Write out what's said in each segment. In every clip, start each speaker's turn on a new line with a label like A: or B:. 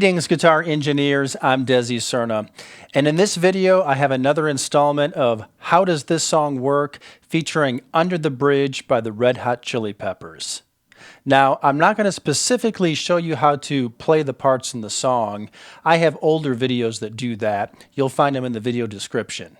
A: Greetings, guitar engineers. I'm Desi Cerna, and in this video I have another installment of How Does This Song Work, featuring Under the Bridge by the Red Hot Chili Peppers. Now, I'm not going to specifically show you how to play the parts in the song. I have older videos that do that. You'll find them in the video description.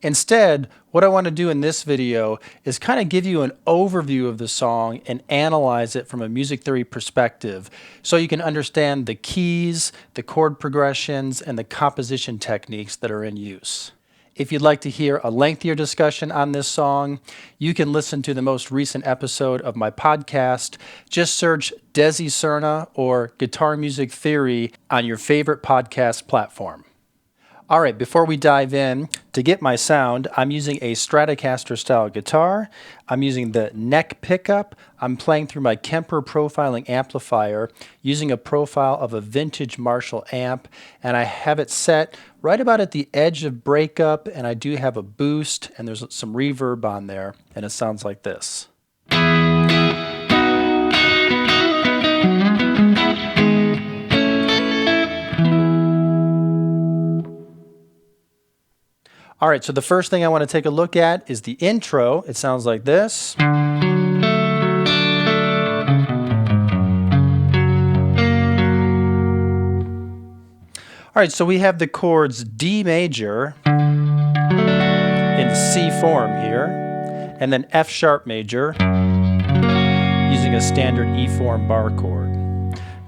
A: Instead, what I want to do in this video is kind of give you an overview of the song and analyze it from a music theory perspective so you can understand the keys, the chord progressions, and the composition techniques that are in use. If you'd like to hear a lengthier discussion on this song, you can listen to the most recent episode of my podcast. Just search Desi Cerna or Guitar Music Theory on your favorite podcast platform. All right, before we dive in, to get my sound, I'm using a Stratocaster style guitar. I'm using the neck pickup. I'm playing through my Kemper profiling amplifier using a profile of a vintage Marshall amp, and I have it set right about at the edge of breakup, and I do have a boost, and there's some reverb on there, and it sounds like this. All right, so the first thing I want to take a look at is the intro. It sounds like this. All right, so we have the chords D major in C form here, and then F sharp major using a standard E form bar chord.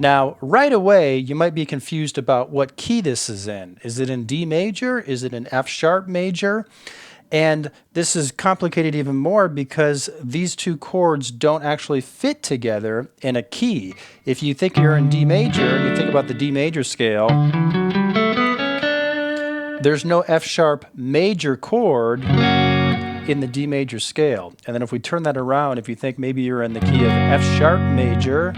A: Now, right away, you might be confused about what key this is in. Is it in D major? Is it in F sharp major? And this is complicated even more because these two chords don't actually fit together in a key. If you think you're in D major, you think about the D major scale, there's no F sharp major chord in the D major scale. And then if we turn that around, if you think maybe you're in the key of F sharp major,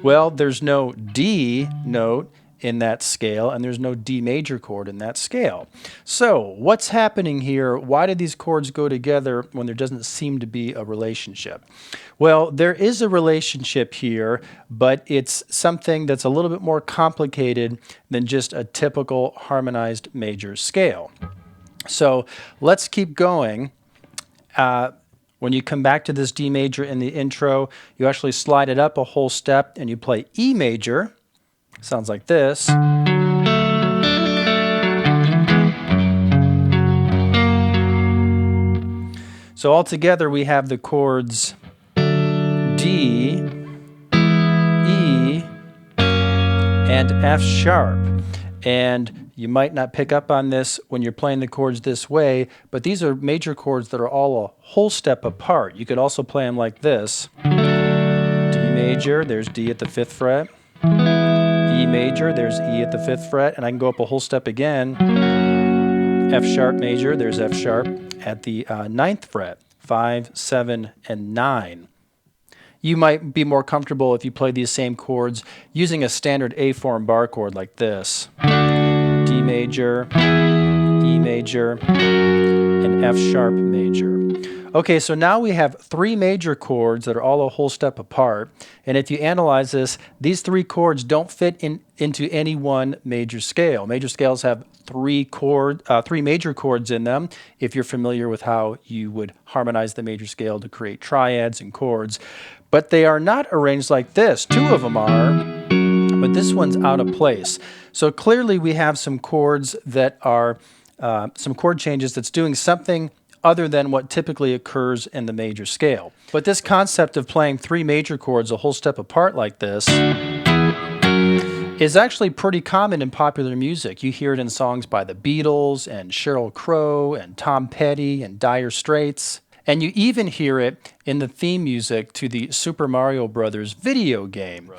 A: well, there's no D note in that scale, and there's no D major chord in that scale. So what's happening here? Why do these chords go together when there doesn't seem to be a relationship? Well, there is a relationship here, but it's something that's a little bit more complicated than just a typical harmonized major scale. So let's keep going. When you come back to this D major in the intro, you actually slide it up a whole step and you play E major. Sounds like this. So altogether we have the chords D, E, and F sharp. And you might not pick up on this when you're playing the chords this way, but these are major chords that are all a whole step apart. You could also play them like this. D major, there's D at the 5th fret. E major, there's E at the 5th fret, and I can go up a whole step again. F sharp major, there's F sharp at the 9th fret, 5, 7, and 9. You might be more comfortable if you play these same chords using a standard A form bar chord like this. D major, E major, and F sharp major. Okay, so now we have three major chords that are all a whole step apart, and if you analyze this, these three chords don't fit into any one major scale. Major scales have three major chords in them, if you're familiar with how you would harmonize the major scale to create triads and chords, but they are not arranged like this. Two of them are, but this one's out of place. So clearly we have some chords that are, some chord changes that's doing something other than what typically occurs in the major scale. But this concept of playing three major chords a whole step apart like this is actually pretty common in popular music. You hear it in songs by the Beatles and Sheryl Crow and Tom Petty and Dire Straits. And you even hear it in the theme music to the Super Mario Brothers video game.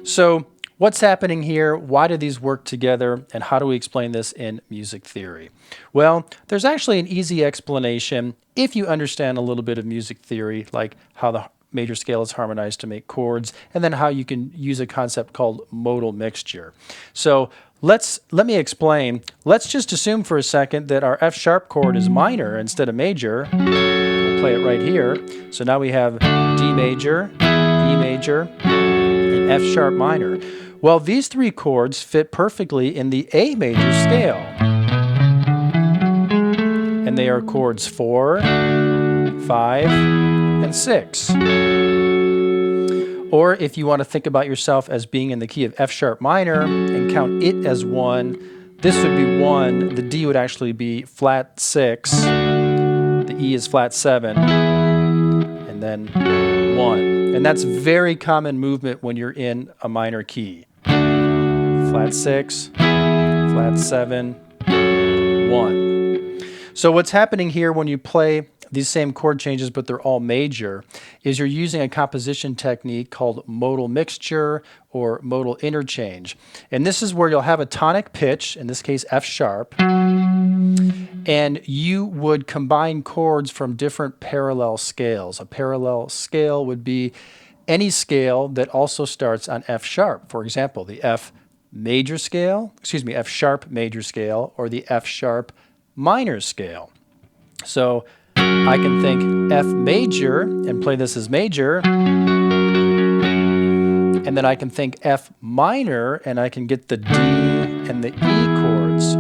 A: So what's happening here? Why do these work together? And how do we explain this in music theory? Well, there's actually an easy explanation if you understand a little bit of music theory, like how the major scale is harmonized to make chords, and then how you can use a concept called modal mixture. So let me explain. Let's just assume for a second that our F sharp chord is minor instead of major. play it right here. So now we have D major, E major, and F sharp minor. Well, these three chords fit perfectly in the A major scale. And they are chords 4, 5, and 6. Or if you want to think about yourself as being in the key of F sharp minor and count it as 1, this would be 1, the D would actually be flat 6, the E is flat 7, and then 1. And that's very common movement when you're in a minor key. Flat 6, flat 7, 1. So what's happening here when you play these same chord changes, but they're all major, is you're using a composition technique called modal mixture or modal interchange. And this is where you'll have a tonic pitch, in this case F sharp, and you would combine chords from different parallel scales. A parallel scale would be any scale that also starts on F sharp. For example, the F sharp major scale, or the F sharp minor scale. So I can think F major and play this as major, and then I can think F minor and I can get the D and the E chords.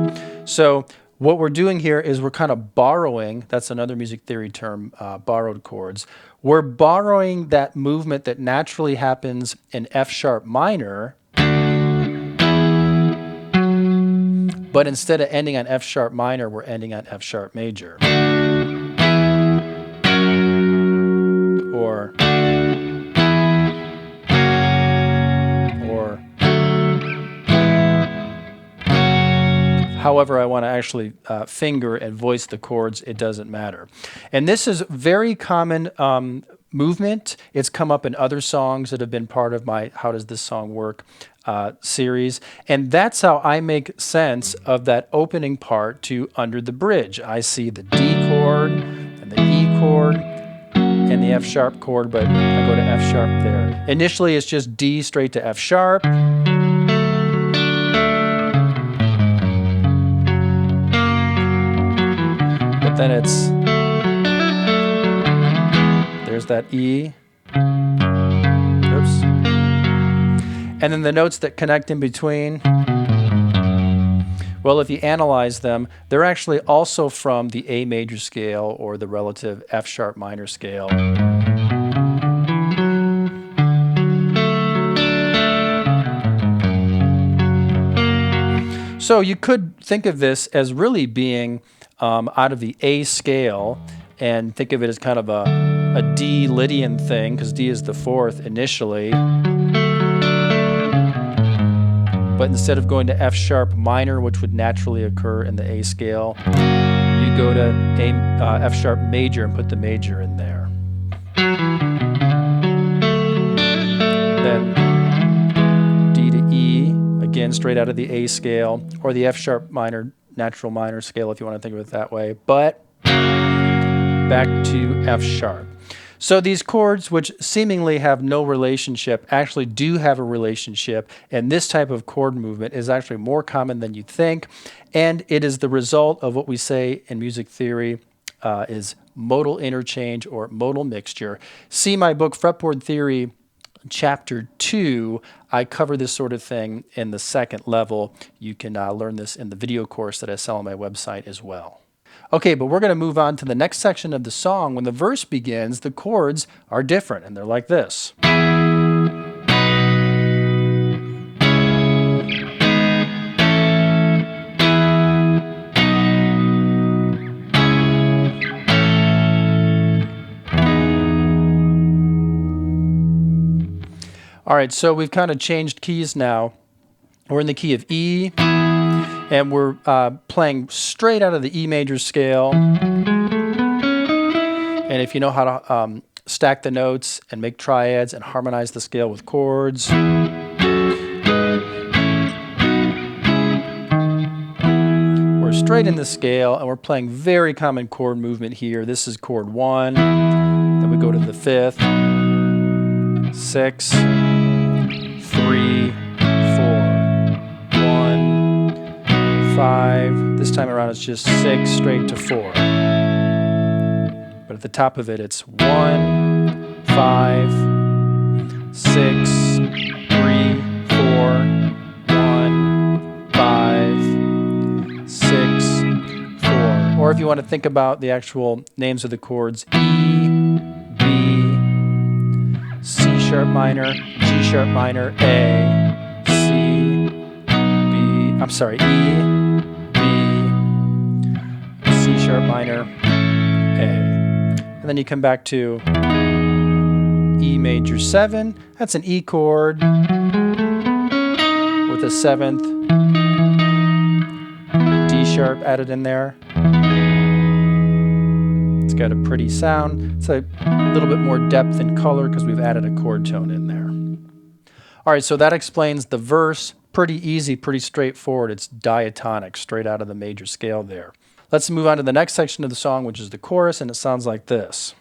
A: So what we're doing here is we're kind of borrowing, that's another music theory term, borrowed chords. We're borrowing that movement that naturally happens in F sharp minor, but instead of ending on F sharp minor, we're ending on F sharp major. Or however I want to actually finger and voice the chords, it doesn't matter. And this is very common movement. It's come up in other songs that have been part of my How Does This Song Work series. And that's how I make sense of that opening part to Under the Bridge. I see the D chord and the E chord and the F sharp chord, but I go to F sharp there. Initially, it's just D straight to F sharp. But then it's, there's that E. Oops. And then the notes that connect in between, well, if you analyze them, they're actually also from the A major scale or the relative F sharp minor scale. So you could think of this as really being out of the A scale, and think of it as kind of a D Lydian thing, because D is the fourth initially. But instead of going to F sharp minor, which would naturally occur in the A scale, you go to F sharp major and put the major in there. Then D to E, again straight out of the A scale, or the F sharp minor, natural minor scale if you want to think of it that way, but back to F sharp. So these chords, which seemingly have no relationship, actually do have a relationship, and this type of chord movement is actually more common than you think, and it is the result of what we say in music theory is modal interchange or modal mixture. See my book, Fretboard Theory, Chapter 2. I cover this sort of thing in the second level. You can learn this in the video course that I sell on my website as well. Okay, but we're going to move on to the next section of the song. When the verse begins, the chords are different, and they're like this. All right, so we've kind of changed keys now. We're in the key of E, and we're playing straight out of the E major scale. And if you know how to stack the notes and make triads and harmonize the scale with chords, we're straight in the scale, and we're playing very common chord movement here. This is chord 1, then we go to the 5th, 6, 3, 4, 1, 5. This time around it's just 6 straight to 4. But at the top of it, it's 1, 5, 6, 3, 4, 1, 5, 6, 4. Or if you want to think about the actual names of the chords, E, B, C sharp minor, G sharp minor, A, C, B, I'm sorry, E, B, C sharp minor, A. And then you come back to E major 7. That's an E chord with a 7th, D sharp added in there. It's got a pretty sound. It's a little bit more depth and color because we've added a chord tone in there. All right, so that explains the verse. Pretty easy, pretty straightforward. It's diatonic, straight out of the major scale there. Let's move on to the next section of the song, which is the chorus, and it sounds like this.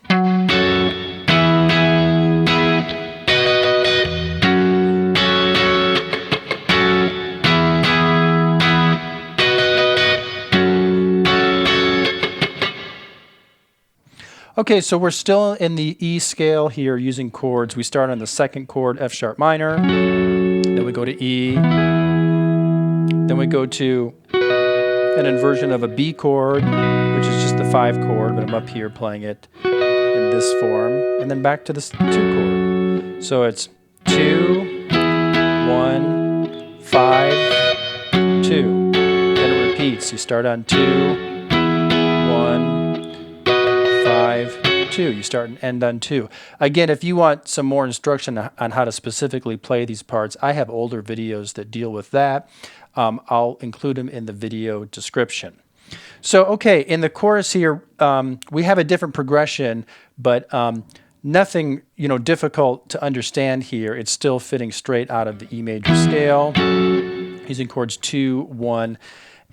A: Okay, so we're still in the E scale here using chords. We start on the second chord, F sharp minor, then we go to E, then we go to an inversion of a B chord, which is just the 5 chord, but I'm up here playing it in this form, and then back to this 2 chord. So it's 2, 1, 5, 2. Then it repeats. You start on 2, 1, 5, 2. You start and end on 2. Again, if you want some more instruction on how to specifically play these parts, I have older videos that deal with that. I'll include them in the video description. So, okay, in the chorus here, we have a different progression, but nothing, difficult to understand here. It's still fitting straight out of the E major scale, using chords 2, 1,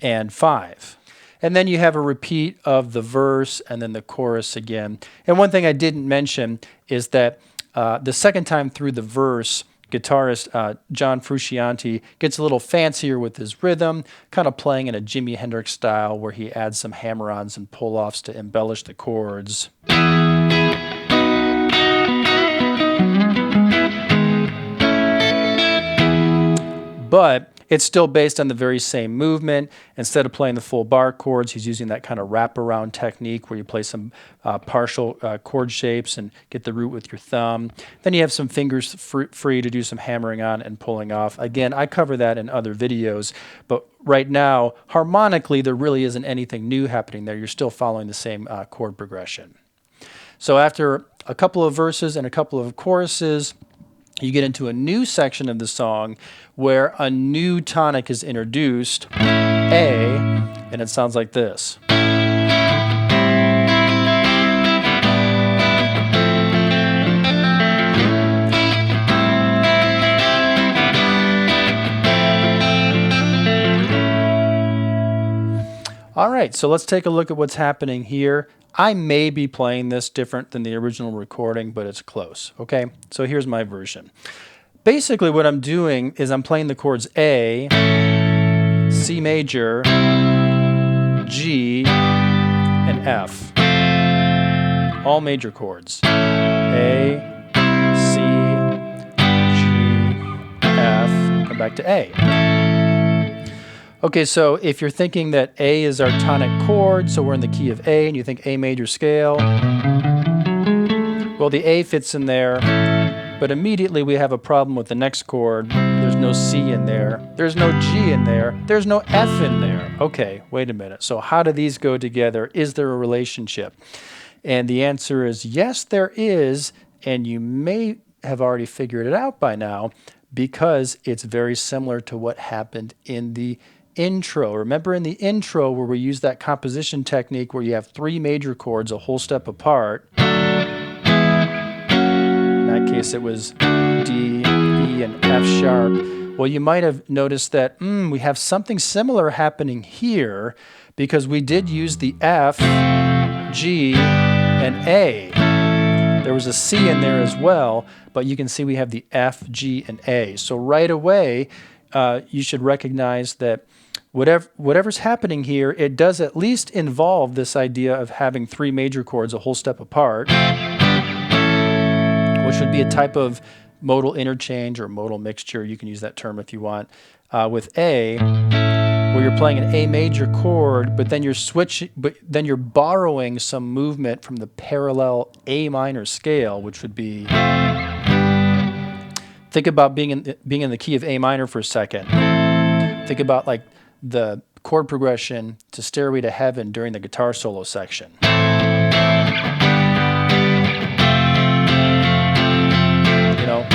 A: and 5. And then you have a repeat of the verse and then the chorus again. And one thing I didn't mention is that the second time through the verse, guitarist John Frusciante gets a little fancier with his rhythm, kind of playing in a Jimi Hendrix style where he adds some hammer-ons and pull-offs to embellish the chords. But it's still based on the very same movement. Instead of playing the full bar chords, he's using that kind of wraparound technique where you play some partial chord shapes and get the root with your thumb. Then you have some fingers free to do some hammering on and pulling off. Again, I cover that in other videos, but right now, harmonically, there really isn't anything new happening there. You're still following the same chord progression. So after a couple of verses and a couple of choruses, you get into a new section of the song where a new tonic is introduced, A, and it sounds like this. All right, so let's take a look at what's happening here. I may be playing this different than the original recording, but it's close, okay? So here's my version. Basically what I'm doing is I'm playing the chords A, C major, G, and F. All major chords. A, C, G, F, come back to A. Okay, so if you're thinking that A is our tonic chord, so we're in the key of A, and you think A major scale, well, the A fits in there, but immediately we have a problem with the next chord. There's no C in there, there's no G in there, there's no F in there. Okay, wait a minute. So how do these go together? Is there a relationship? And the answer is yes, there is, and you may have already figured it out by now because it's very similar to what happened in the intro. Remember in the intro where we use that composition technique where you have 3 major chords a whole step apart. In that case it was D, E, and F sharp. Well, you might have noticed that we have something similar happening here because we did use the F, G, and A. There was a C in there as well, but you can see we have the F, G, and A. So right away you should recognize that whatever's happening here, it does at least involve this idea of having three major chords a whole step apart, which would be a type of modal interchange or modal mixture. You can use that term if you want. With A, where you're playing an A major chord, but then you're borrowing some movement from the parallel A minor scale, which would be, think about being in the key of A minor for a second. Think about like the chord progression to Stairway to Heaven during the guitar solo section. You know?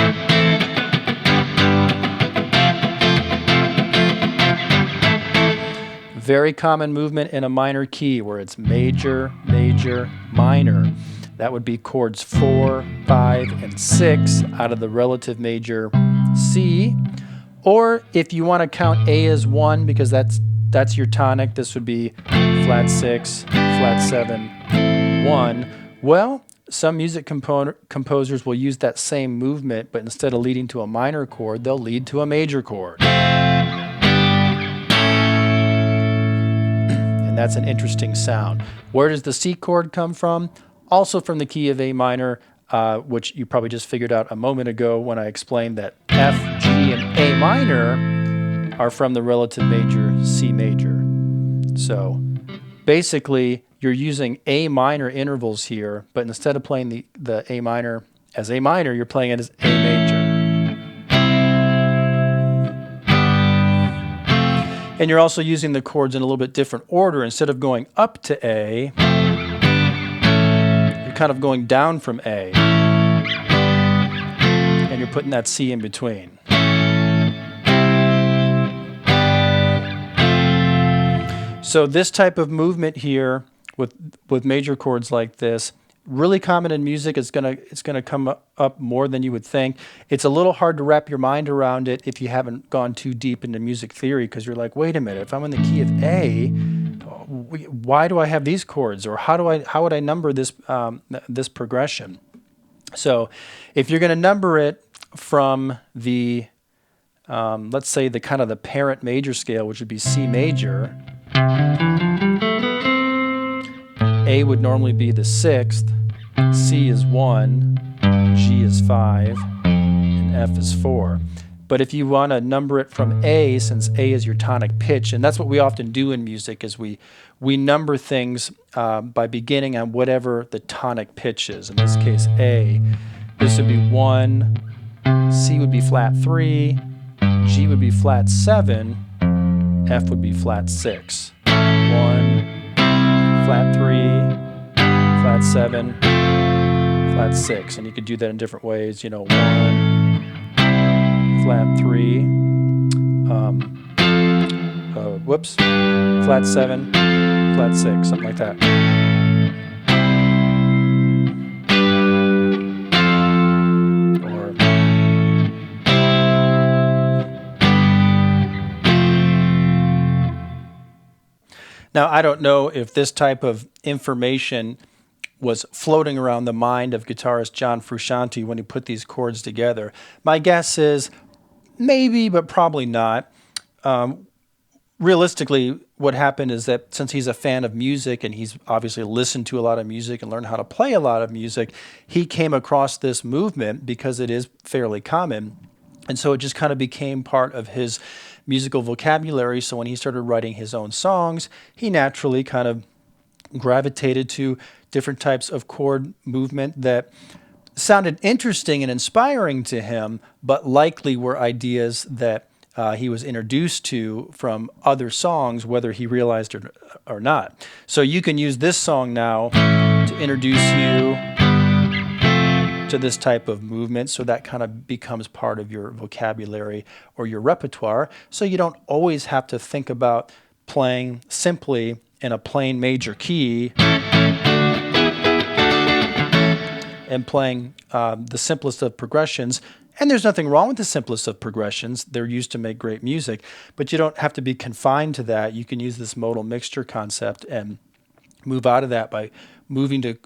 A: Very common movement in a minor key where it's major, major, minor. That would be chords 4, 5, and 6 out of the relative major C. Or if you want to count A as 1, because that's your tonic, this would be flat 6, flat 7, 1. Well, some music composers will use that same movement, but instead of leading to a minor chord, they'll lead to a major chord. And that's an interesting sound. Where does the C chord come from? Also from the key of A minor, which you probably just figured out a moment ago when I explained that F, G, and A minor are from the relative major C major. So basically, you're using A minor intervals here, but instead of playing the A minor as A minor, you're playing it as A major. And you're also using the chords in a little bit different order. Instead of going up to A, you're kind of going down from A. And you're putting that C in between. So this type of movement here with major chords like this, really common in music. It's gonna come up more than you would think. It's a little hard to wrap your mind around it if you haven't gone too deep into music theory, because you're like, wait a minute, if I'm in the key of A, why do I have these chords, or how would I number this this progression? So if you're going to number it from the let's say the kind of the parent major scale, which would be C major, A would normally be the 6th, C is 1, G is 5, and F is 4. But if you want to number it from A, since A is your tonic pitch, and that's what we often do in music, is we number things by beginning on whatever the tonic pitch is. In this case, A. This would be 1, C would be flat 3, G would be flat 7, F would be flat 6. 1, flat 3, flat 7, flat 6. And you could do that in different ways, you know, 1, flat 3, flat 7, flat 6, something like that. Now, I don't know if this type of information was floating around the mind of guitarist John Frusciante when he put these chords together. My guess is maybe, but probably not. Realistically, what happened is that since he's a fan of music and he's obviously listened to a lot of music and learned how to play a lot of music, he came across this movement because it is fairly common. And so it just kind of became part of his musical vocabulary. So when he started writing his own songs, he naturally kind of gravitated to different types of chord movement that sounded interesting and inspiring to him, but likely were ideas that he was introduced to from other songs, whether he realized it or not. So you can use this song now to introduce you to this type of movement, so that kind of becomes part of your vocabulary or your repertoire, so you don't always have to think about playing simply in a plain major key and playing the simplest of progressions. And there's nothing wrong with the simplest of progressions. They're used to make great music, but you don't have to be confined to that. You can use this modal mixture concept and move out of that by moving to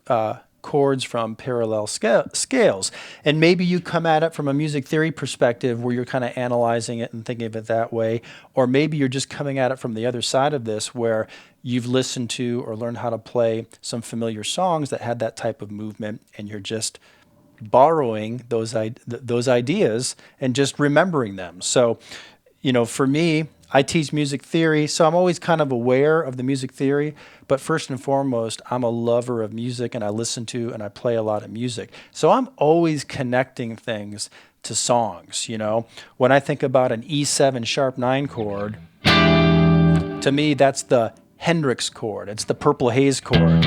A: chords from parallel scales. And maybe you come at it from a music theory perspective where you're kind of analyzing it and thinking of it that way. Or maybe you're just coming at it from the other side of this where you've listened to or learned how to play some familiar songs that had that type of movement, and you're just borrowing those ideas and just remembering them. So, for me, I teach music theory, so I'm always kind of aware of the music theory, but first and foremost, I'm a lover of music, and I listen to and I play a lot of music. So I'm always connecting things to songs, When I think about an E7 sharp 9 chord, to me that's the Hendrix chord. It's the Purple Haze chord.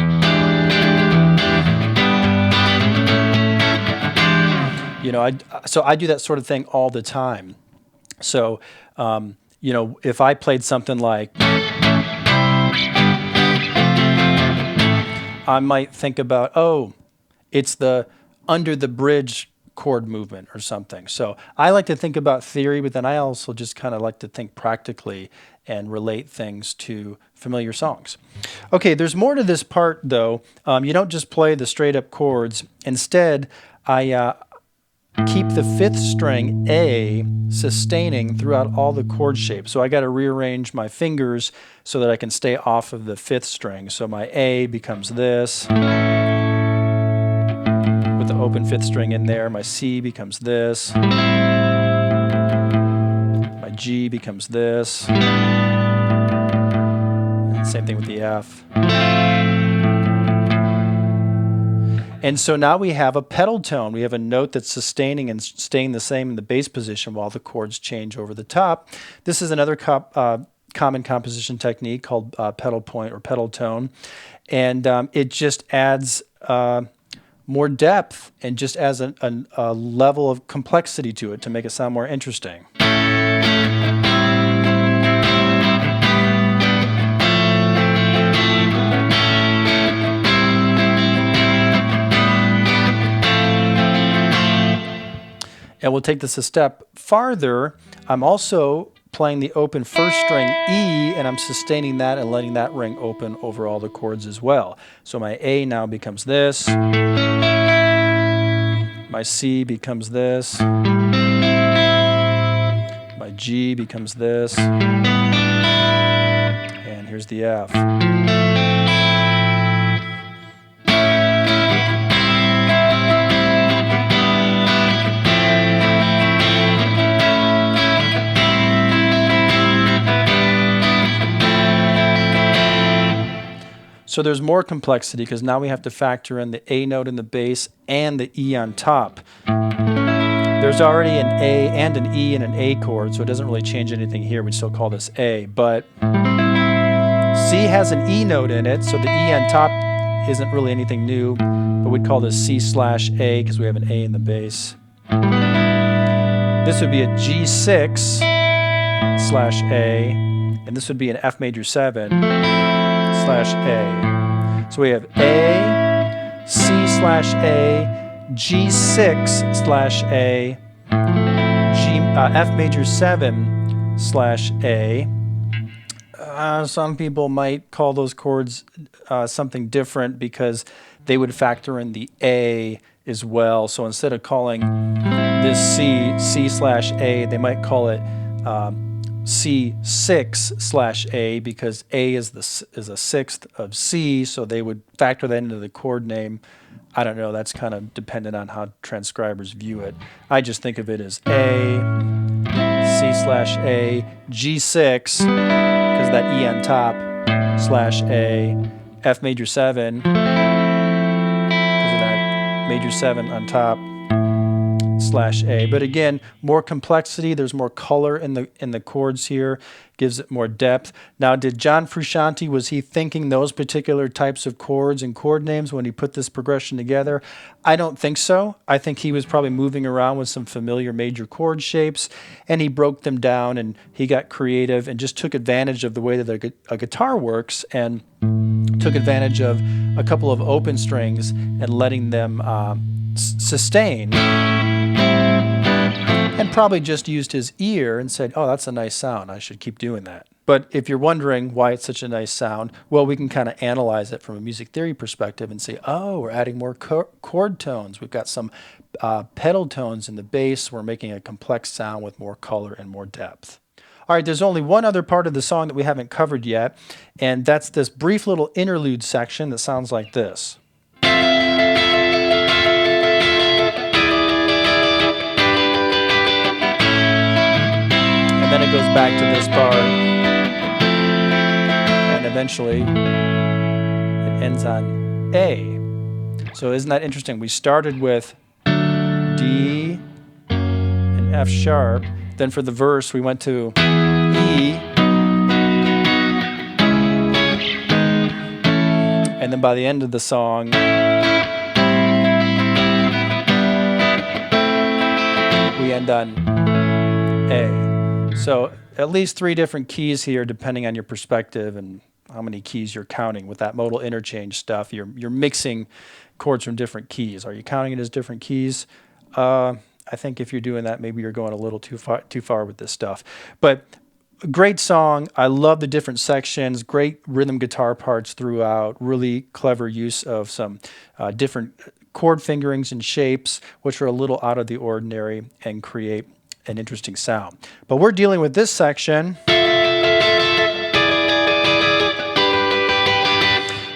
A: So I do that sort of thing all the time. So, if I played something like, I might think about, it's the under the bridge chord movement or something. So I like to think about theory, but then I also just kind of like to think practically and relate things to familiar songs. Okay, there's more to this part though. You don't just play the straight up chords. Instead, I keep the 5th string A sustaining throughout all the chord shapes. So I got to rearrange my fingers so that I can stay off of the 5th string. So my A becomes this, with the open 5th string in there. My C becomes this. My G becomes this. And same thing with the F. And so now we have a pedal tone. We have a note that's sustaining and staying the same in the bass position while the chords change over the top. This is another common composition technique called pedal point or pedal tone. And it just adds more depth and just adds a level of complexity to it to make it sound more interesting. And we'll take this a step farther. I'm also playing the open 1st string E, and I'm sustaining that and letting that ring open over all the chords as well. So my A now becomes this. My C becomes this. My G becomes this. And here's the F. So there's more complexity because now we have to factor in the A note in the bass and the E on top. There's already an A and an E and an A chord, so it doesn't really change anything here. We still call this A, but C has an E note in it, so the E on top isn't really anything new, but we'd call this C/A because we have an A in the bass. This would be a G6/A, and this would be an F major 7/A. So we have A, C/A, G6/A, F major 7/A. Some people might call those chords something different because they would factor in the A as well. So instead of calling this C/A, they might call it C6/A because A is a 6th of C, so they would factor that into the chord name. I don't know, that's kind of dependent on how transcribers view it. I just think of it as A, C/A, G6, because that E on top, /A, F major 7, because of that major 7 on top, /A. But again, more complexity, there's more color in the chords here, gives it more depth. Now, did John Frusciante, was he thinking those particular types of chords and chord names when he put this progression together? I don't think so. I think he was probably moving around with some familiar major chord shapes, and he broke them down, and he got creative and just took advantage of the way that a guitar works, and took advantage of a couple of open strings and letting them sustain. And probably just used his ear and said, oh, that's a nice sound, I should keep doing that. But if you're wondering why it's such a nice sound, well, we can kind of analyze it from a music theory perspective and say, oh, we're adding more chord tones. We've got some pedal tones in the bass. We're making a complex sound with more color and more depth. All right, there's only one other part of the song that we haven't covered yet, and that's this brief little interlude section that sounds like this. And then it goes back to this part, and eventually it ends on A. So isn't that interesting? We started with D and F sharp, then for the verse we went to E, and then by the end of the song we end on A. So at least 3 different keys here depending on your perspective and how many keys you're counting. With that modal interchange stuff, you're mixing chords from different keys. Are you counting it as different keys? I think if you're doing that, maybe you're going a little too far with this stuff. But a great song. I love the different sections, great rhythm guitar parts throughout, really clever use of some different chord fingerings and shapes, which are a little out of the ordinary and create an interesting sound. But we're dealing with this section.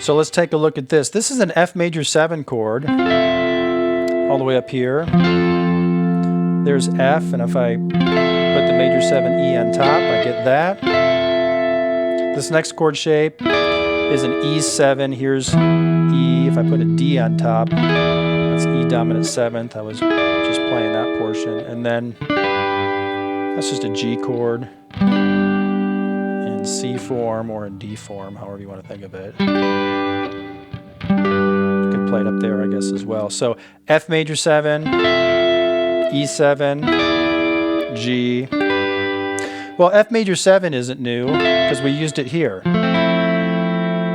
A: So let's take a look at this. This is an F major 7 chord all the way up here. There's F, and if I put the major 7 E on top, I get that. This next chord shape is an E7. Here's E. If I put a D on top, that's E dominant 7th. I was just playing that portion. And then that's just a G chord in C form or in D form, however you want to think of it. You could play it up there, I guess, as well. So F major 7, E7, G. Well, F major 7 isn't new because we used it here.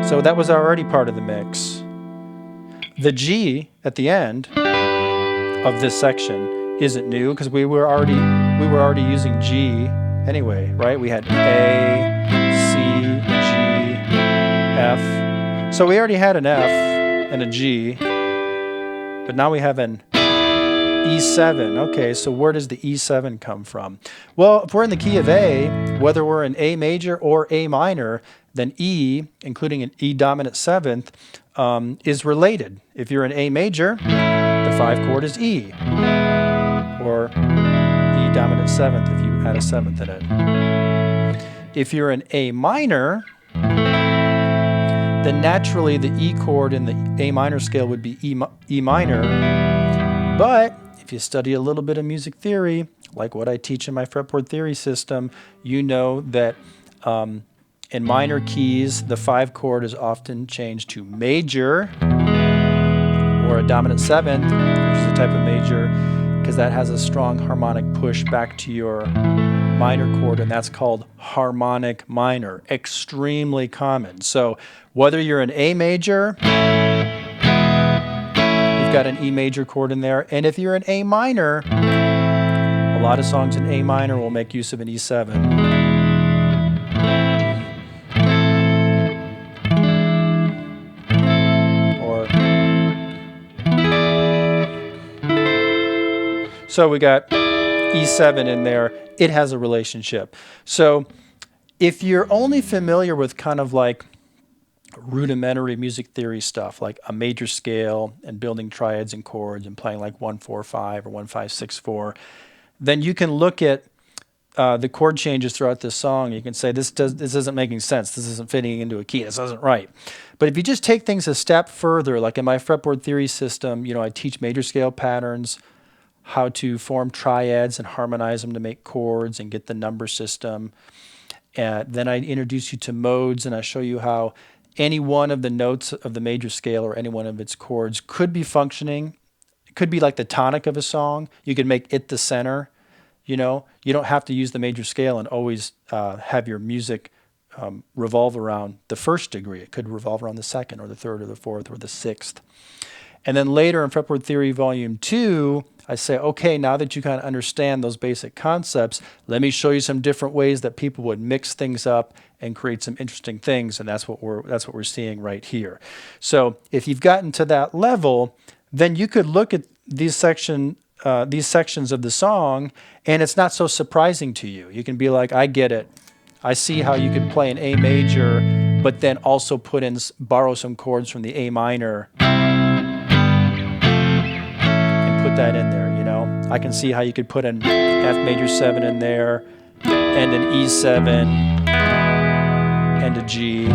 A: So that was already part of the mix. The G at the end of this section isn't new because we were already using G anyway, right? We had A, C, G, F. So we already had an F and a G, but now we have an E7. Okay, so where does the E7 come from? Well, if we're in the key of A, whether we're in A major or A minor, then E, including an E dominant 7th, is related. If you're in A major, the 5 chord is E, or E dominant 7th if you add a 7th in it. If you're in A minor, then naturally the E chord in the A minor scale would be E minor, but if you study a little bit of music theory, like what I teach in my fretboard theory system, you know that in minor keys, the 5 chord is often changed to major or a dominant 7th, which is a type of major, because that has a strong harmonic push back to your minor chord, and that's called harmonic minor. Extremely common. So whether you're in A major, you've got an E major chord in there, and if you're in A minor, a lot of songs in A minor will make use of an E7. So we got E7 in there. It has a relationship. So if you're only familiar with kind of like rudimentary music theory stuff, like a major scale and building triads and chords and playing like 1-4-5 or 1-5-6-4, then you can look at the chord changes throughout this song. You can say this isn't making sense. This isn't fitting into a key. This isn't right. But if you just take things a step further, like in my fretboard theory system, I teach major scale patterns, how to form triads and harmonize them to make chords and get the number system. Then I introduce you to modes, and I show you how any one of the notes of the major scale or any one of its chords could be functioning. It could be like the tonic of a song. You could make it the center. You don't have to use the major scale and always have your music revolve around the first degree. It could revolve around the second or the third or the fourth or the sixth. And then later in Fretboard Theory Volume 2, I say, okay, now that you kind of understand those basic concepts, let me show you some different ways that people would mix things up and create some interesting things, and that's what we're seeing right here. So if you've gotten to that level, then you could look at these sections of the song, and it's not so surprising to you. You can be like, I get it. I see how you could play an A major, but then also borrow some chords from the A minor and put that in there, you know? I can see how you could put an F major 7 in there, and an E7, and a G.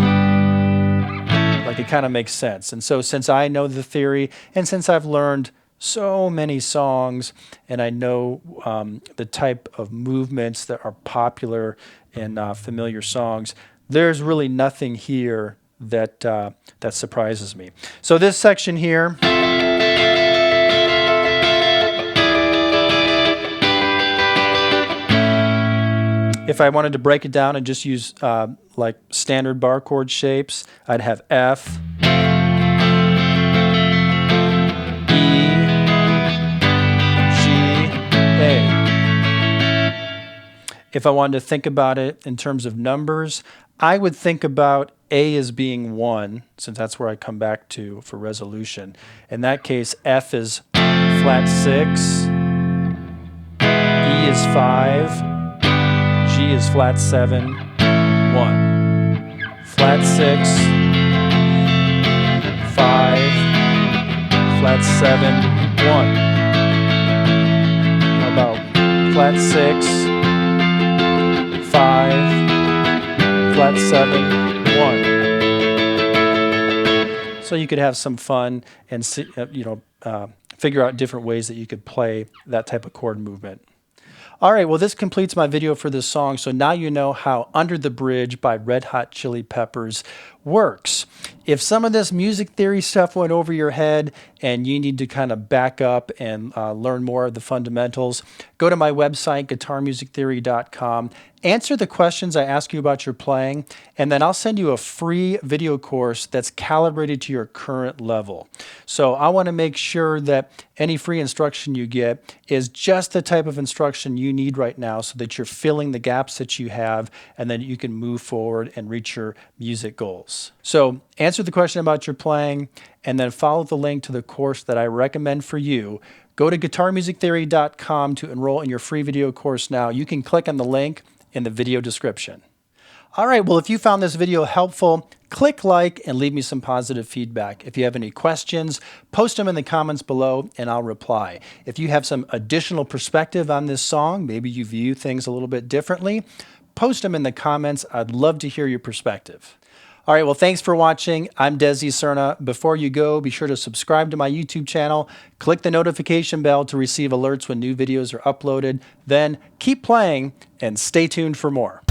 A: Like, it kind of makes sense. And so since I know the theory, and since I've learned so many songs, and I know the type of movements that are popular in familiar songs, there's really nothing here that that surprises me. So this section here, if I wanted to break it down and just use like standard bar chord shapes, I'd have F, If I wanted to think about it in terms of numbers, I would think about A as being 1, since that's where I come back to for resolution. In that case, F is flat 6, E is 5, G is flat 7, 1. Flat 6, 5, flat 7, 1. How about flat 6, 5, flat 7, 1. So you could have some fun and figure out different ways that you could play that type of chord movement. All right, well, this completes my video for this song, so now you know how Under the Bridge by Red Hot Chili Peppers works. If some of this music theory stuff went over your head and you need to kind of back up and learn more of the fundamentals, go to my website, guitarmusictheory.com, answer the questions I ask you about your playing, and then I'll send you a free video course that's calibrated to your current level. So I want to make sure that any free instruction you get is just the type of instruction you need right now so that you're filling the gaps that you have and then you can move forward and reach your music goals. So answer the question about your playing and then follow the link to the course that I recommend for you. Go to guitarmusictheory.com to enroll in your free video course now. You can click on the link in the video description. All right, well, if you found this video helpful, click like and leave me some positive feedback. If you have any questions, post them in the comments below and I'll reply. If you have some additional perspective on this song, maybe you view things a little bit differently, post them in the comments. I'd love to hear your perspective. All right, well, thanks for watching. I'm Desi Cerna. Before you go, be sure to subscribe to my YouTube channel, click the notification bell to receive alerts when new videos are uploaded, then keep playing and stay tuned for more.